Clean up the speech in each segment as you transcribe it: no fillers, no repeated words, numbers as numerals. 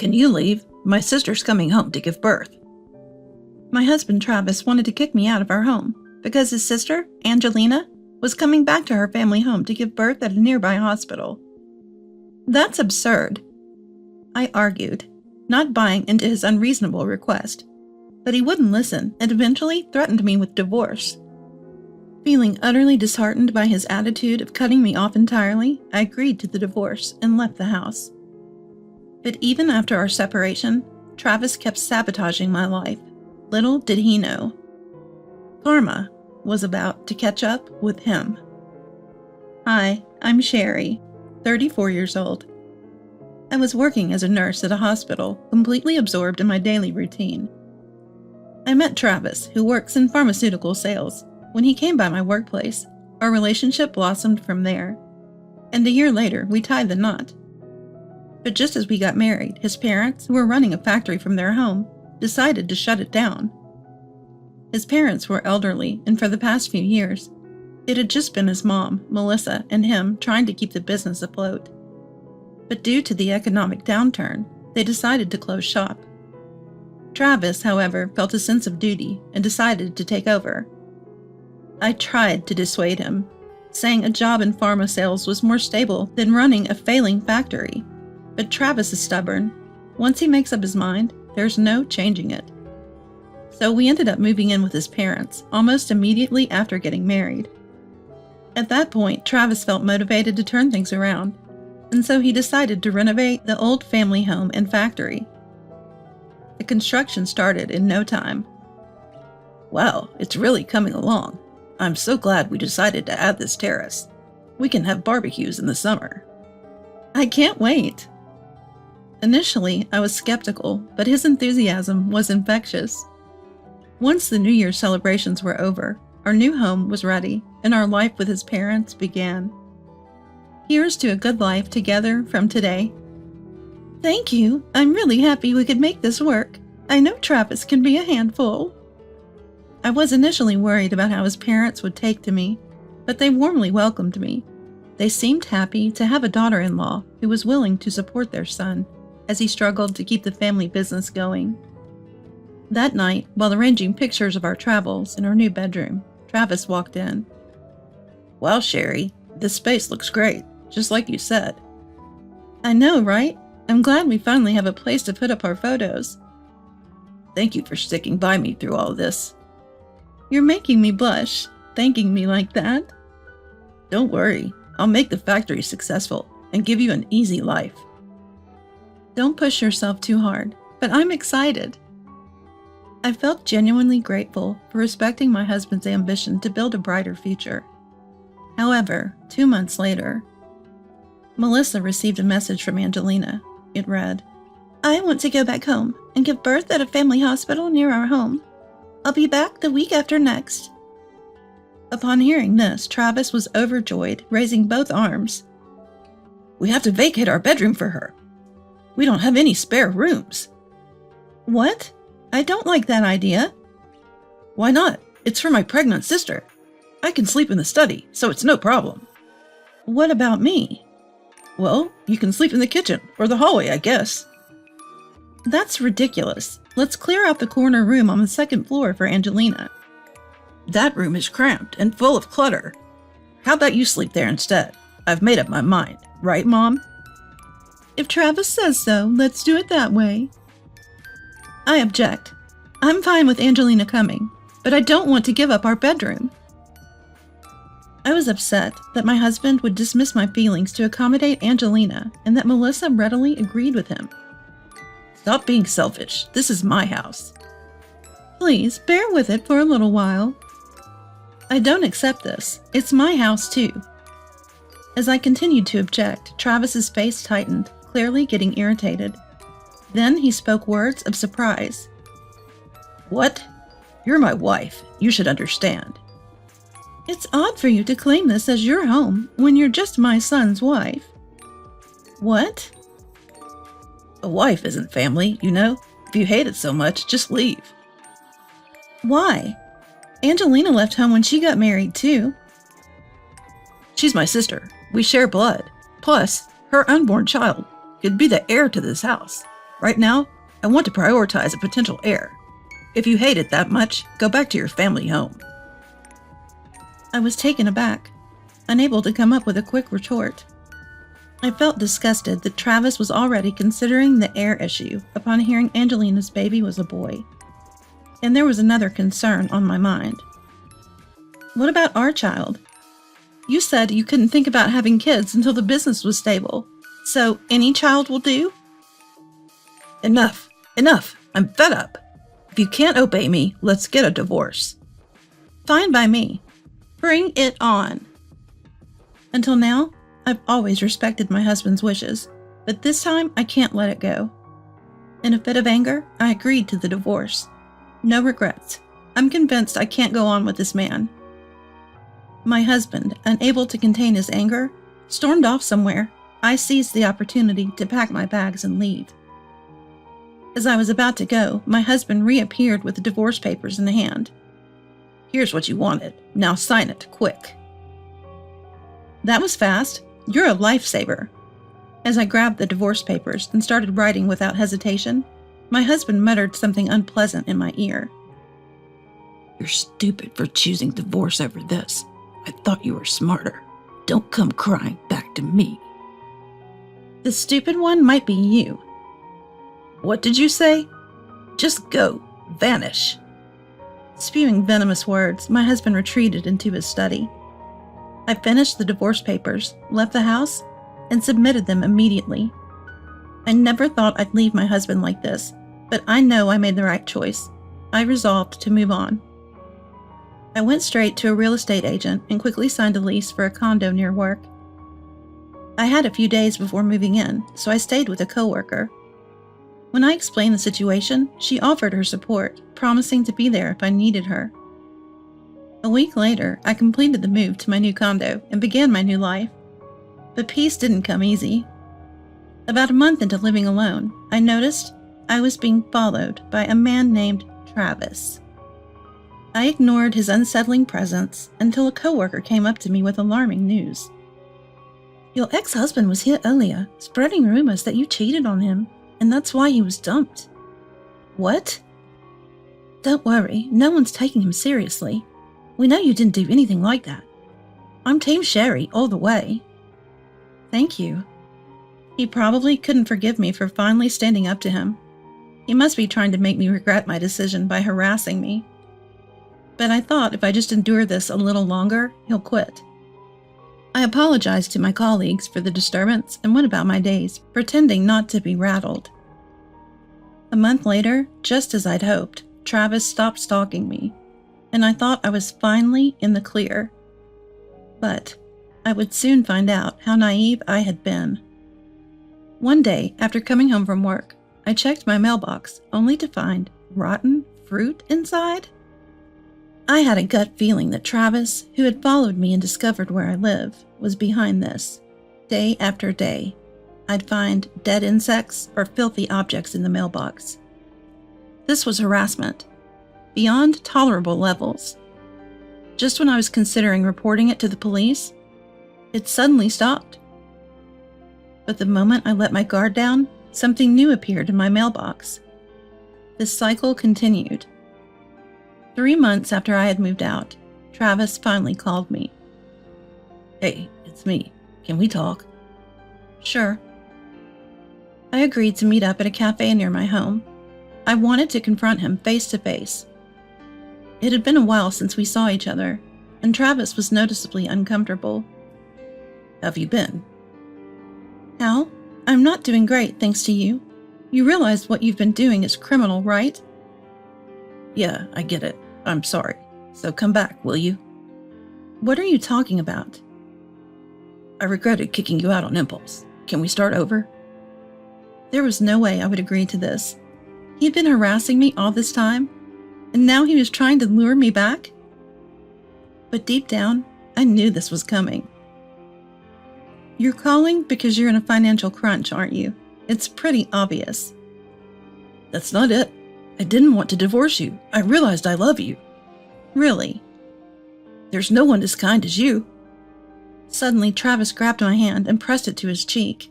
Can you leave? My sister's coming home to give birth. My husband Travis wanted to kick me out of our home because his sister, Angelina, was coming back to her family home to give birth at a nearby hospital. That's absurd, I argued, not buying into his unreasonable request, but he wouldn't listen and eventually threatened me with divorce. Feeling utterly disheartened by his attitude of cutting me off entirely, I agreed to the divorce and left the house. But even after our separation, Travis kept sabotaging my life. Little did he know. Karma was about to catch up with him. Hi, I'm Sherry, 34 years old. I was working as a nurse at a hospital, completely absorbed in my daily routine. I met Travis, who works in pharmaceutical sales. When he came by my workplace, our relationship blossomed from there, and a year later we tied the knot. But just as we got married, his parents, who were running a factory from their home, decided to shut it down. His parents were elderly, and for the past few years, it had just been his mom, Melissa, and him trying to keep the business afloat. But due to the economic downturn, they decided to close shop. Travis, however, felt a sense of duty and decided to take over. I tried to dissuade him, saying a job in pharma sales was more stable than running a failing factory. But Travis is stubborn. Once he makes up his mind, there's no changing it. So we ended up moving in with his parents almost immediately after getting married. At that point, Travis felt motivated to turn things around, and so he decided to renovate the old family home and factory. The construction started in no time. Wow, it's really coming along. I'm so glad we decided to add this terrace. We can have barbecues in the summer. I can't wait. Initially, I was skeptical, but his enthusiasm was infectious. Once the New Year's celebrations were over, our new home was ready, and our life with his parents began. Here's to a good life together from today. Thank you. I'm really happy we could make this work. I know Travis can be a handful. I was initially worried about how his parents would take to me, but they warmly welcomed me. They seemed happy to have a daughter-in-law who was willing to support their son as he struggled to keep the family business going. That night, while arranging pictures of our travels in our new bedroom, Travis walked in. Wow, Sherry, this space looks great, just like you said. I know, right? I'm glad we finally have a place to put up our photos. Thank you for sticking by me through all this. You're making me blush, thanking me like that. Don't worry, I'll make the factory successful and give you an easy life. Don't push yourself too hard, but I'm excited. I felt genuinely grateful for respecting my husband's ambition to build a brighter future. However, 2 months later, Melissa received a message from Angelina. It read, I want to go back home and give birth at a family hospital near our home. I'll be back the week after next. Upon hearing this, Travis was overjoyed, raising both arms. We have to vacate our bedroom for her. We don't have any spare rooms. What? I don't like that idea. Why not? It's for my pregnant sister. I can sleep in the study, so it's no problem. What about me? Well, you can sleep in the kitchen or the hallway, I guess. That's ridiculous. Let's clear out the corner room on the second floor for Angelina. That room is cramped and full of clutter. How about you sleep there instead? I've made up my mind, right, Mom? If Travis says so, let's do it that way. I object. I'm fine with Angelina coming, but I don't want to give up our bedroom. I was upset that my husband would dismiss my feelings to accommodate Angelina and that Melissa readily agreed with him. Stop being selfish. This is my house. Please, bear with it for a little while. I don't accept this. It's my house too. As I continued to object, Travis's face tightened, clearly getting irritated. Then he spoke words of surprise. What? You're my wife. You should understand. It's odd for you to claim this as your home when you're just my son's wife. What? A wife isn't family, you know? If you hate it so much, just leave. Why? Angelina left home when she got married too. She's my sister. We share blood. Plus, her unborn child could be the heir to this house. Right now, I want to prioritize a potential heir. If you hate it that much, go back to your family home. I was taken aback, unable to come up with a quick retort. I felt disgusted that Travis was already considering the heir issue upon hearing Angelina's baby was a boy. And there was another concern on my mind. What about our child? You said you couldn't think about having kids until the business was stable. So any child will do? Enough! Enough! I'm fed up! If you can't obey me, let's get a divorce. Fine by me. Bring it on. Until now, I've always respected my husband's wishes, but this time I can't let it go. In a fit of anger, I agreed to the divorce. No regrets. I'm convinced I can't go on with this man. My husband, unable to contain his anger, stormed off somewhere. I seized the opportunity to pack my bags and leave. As I was about to go, my husband reappeared with the divorce papers in hand. Here's what you wanted. Now sign it, quick. That was fast. You're a lifesaver. As I grabbed the divorce papers and started writing without hesitation, my husband muttered something unpleasant in my ear. You're stupid for choosing divorce over this. I thought you were smarter. Don't come crying back to me. The stupid one might be you. What did you say? Just go. Vanish. Spewing venomous words, my husband retreated into his study. I finished the divorce papers, left the house, and submitted them immediately. I never thought I'd leave my husband like this, but I know I made the right choice. I resolved to move on. I went straight to a real estate agent and quickly signed a lease for a condo near work. I had a few days before moving in, so I stayed with a coworker. When I explained the situation, she offered her support, promising to be there if I needed her. A week later, I completed the move to my new condo and began my new life. But peace didn't come easy. About a month into living alone, I noticed I was being followed by a man named Travis. I ignored his unsettling presence until a coworker came up to me with alarming news. Your ex-husband was here earlier, spreading rumors that you cheated on him, and that's why he was dumped. What? Don't worry, no one's taking him seriously. We know you didn't do anything like that. I'm Team Sherry all the way. Thank you. He probably couldn't forgive me for finally standing up to him. He must be trying to make me regret my decision by harassing me. But I thought if I just endure this a little longer, he'll quit. I apologized to my colleagues for the disturbance and went about my days, pretending not to be rattled. A month later, just as I'd hoped, Travis stopped stalking me, and I thought I was finally in the clear. But I would soon find out how naive I had been. One day, after coming home from work, I checked my mailbox only to find rotten fruit inside. I had a gut feeling that Travis, who had followed me and discovered where I live, was behind this. Day after day, I'd find dead insects or filthy objects in the mailbox. This was harassment, beyond tolerable levels. Just when I was considering reporting it to the police, it suddenly stopped. But the moment I let my guard down, something new appeared in my mailbox. This cycle continued. 3 months after I had moved out, Travis finally called me. Hey, it's me. Can we talk? Sure. I agreed to meet up at a cafe near my home. I wanted to confront him face to face. It had been a while since we saw each other, and Travis was noticeably uncomfortable. How have you been? How? I'm not doing great, thanks to you. You realize what you've been doing is criminal, right? Yeah, I get it. I'm sorry. So come back, will you? What are you talking about? I regretted kicking you out on impulse. Can we start over? There was no way I would agree to this. He'd been harassing me all this time, and now he was trying to lure me back? But deep down, I knew this was coming. You're calling because you're in a financial crunch, aren't you? It's pretty obvious. That's not it. I didn't want to divorce you. I realized I love you. Really? There's no one as kind as you. Suddenly, Travis grabbed my hand and pressed it to his cheek.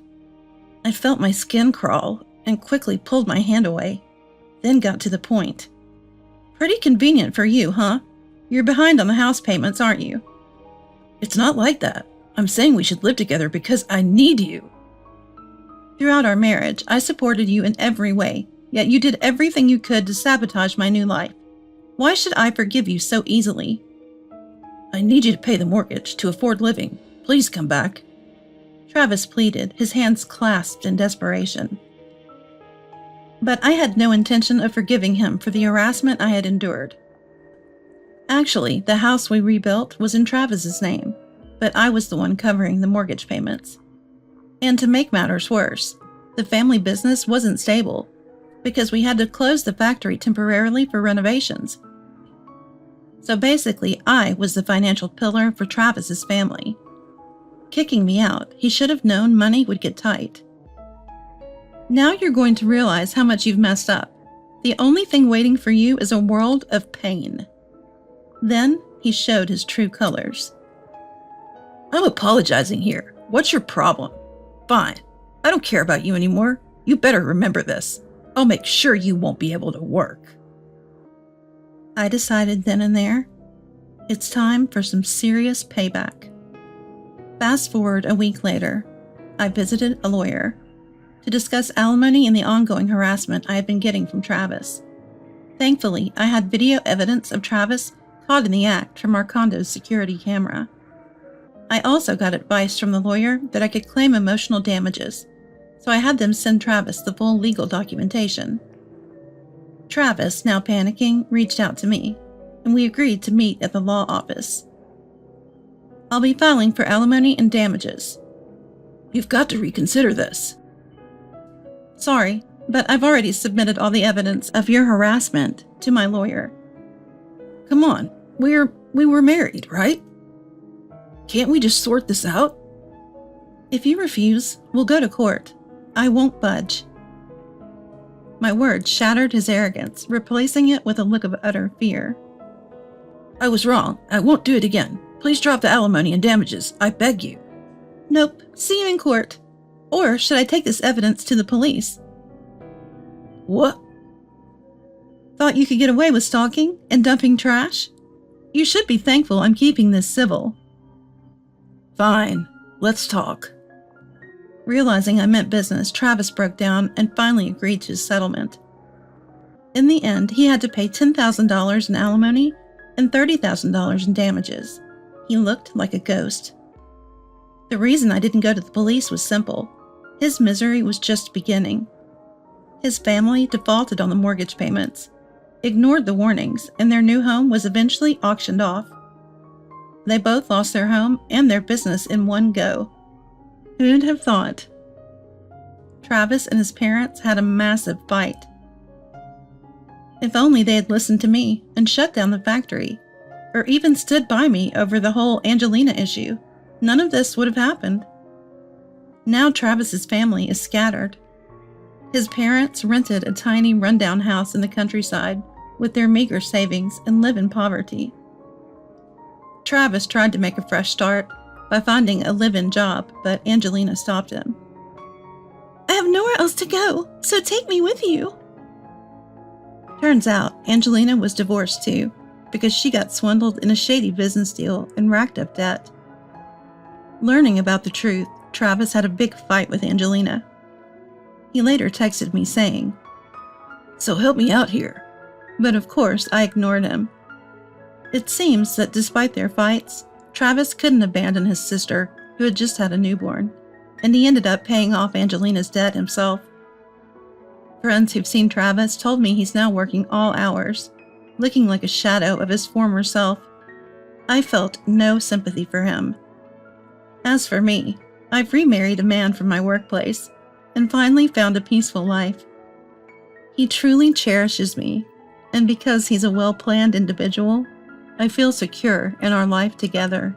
I felt my skin crawl, and quickly pulled my hand away, then got to the point. Pretty convenient for you, huh? You're behind on the house payments, aren't you? It's not like that. I'm saying we should live together because I need you. Throughout our marriage, I supported you in every way, yet you did everything you could to sabotage my new life. Why should I forgive you so easily? I need you to pay the mortgage to afford living. Please come back. Travis pleaded, his hands clasped in desperation. But I had no intention of forgiving him for the harassment I had endured. Actually, the house we rebuilt was in Travis's name, but I was the one covering the mortgage payments. And to make matters worse, the family business wasn't stable because we had to close the factory temporarily for renovations. So basically, I was the financial pillar for Travis's family. Kicking me out, he should have known money would get tight. Now you're going to realize how much you've messed up. The only thing waiting for you is a world of pain. Then he showed his true colors. I'm apologizing here. What's your problem? Fine. I don't care about you anymore. You better remember this. I'll make sure you won't be able to work. I decided then and there, it's time for some serious payback. Fast forward a week later, I visited a lawyer to discuss alimony and the ongoing harassment I had been getting from Travis. Thankfully, I had video evidence of Travis caught in the act from our condo's security camera. I also got advice from the lawyer that I could claim emotional damages, so I had them send Travis the full legal documentation. Travis, now panicking, reached out to me, and we agreed to meet at the law office. I'll be filing for alimony and damages. You've got to reconsider this. Sorry, but I've already submitted all the evidence of your harassment to my lawyer. Come on, we were married, right? Can't we just sort this out? If you refuse, we'll go to court. I won't budge. My words shattered his arrogance, replacing it with a look of utter fear. I was wrong. I won't do it again. Please drop the alimony and damages. I beg you. Nope. See you in court. Or should I take this evidence to the police? What? Thought you could get away with stalking and dumping trash? You should be thankful I'm keeping this civil. Fine. Let's talk. Realizing I meant business, Travis broke down and finally agreed to his settlement. In the end, he had to pay $10,000 in alimony and $30,000 in damages. He looked like a ghost. The reason I didn't go to the police was simple. His misery was just beginning. His family defaulted on the mortgage payments, ignored the warnings, and their new home was eventually auctioned off. They both lost their home and their business in one go. Who'd have thought? Travis and his parents had a massive fight. If only they had listened to me and shut down the factory, or even stood by me over the whole Angelina issue, none of this would have happened. Now Travis's family is scattered. His parents rented a tiny rundown house in the countryside with their meager savings and live in poverty. Travis tried to make a fresh start by finding a live-in job, but Angelina stopped him. I have nowhere else to go, so take me with you. Turns out, Angelina was divorced too, because she got swindled in a shady business deal and racked up debt. Learning about the truth, Travis had a big fight with Angelina. He later texted me saying, "So help me out here." But of course, I ignored him. It seems that despite their fights, Travis couldn't abandon his sister, who had just had a newborn, and he ended up paying off Angelina's debt himself. Friends who've seen Travis told me he's now working all hours, looking like a shadow of his former self. I felt no sympathy for him. As for me, I've remarried a man from my workplace and finally found a peaceful life. He truly cherishes me, and because he's a well-planned individual, I feel secure in our life together.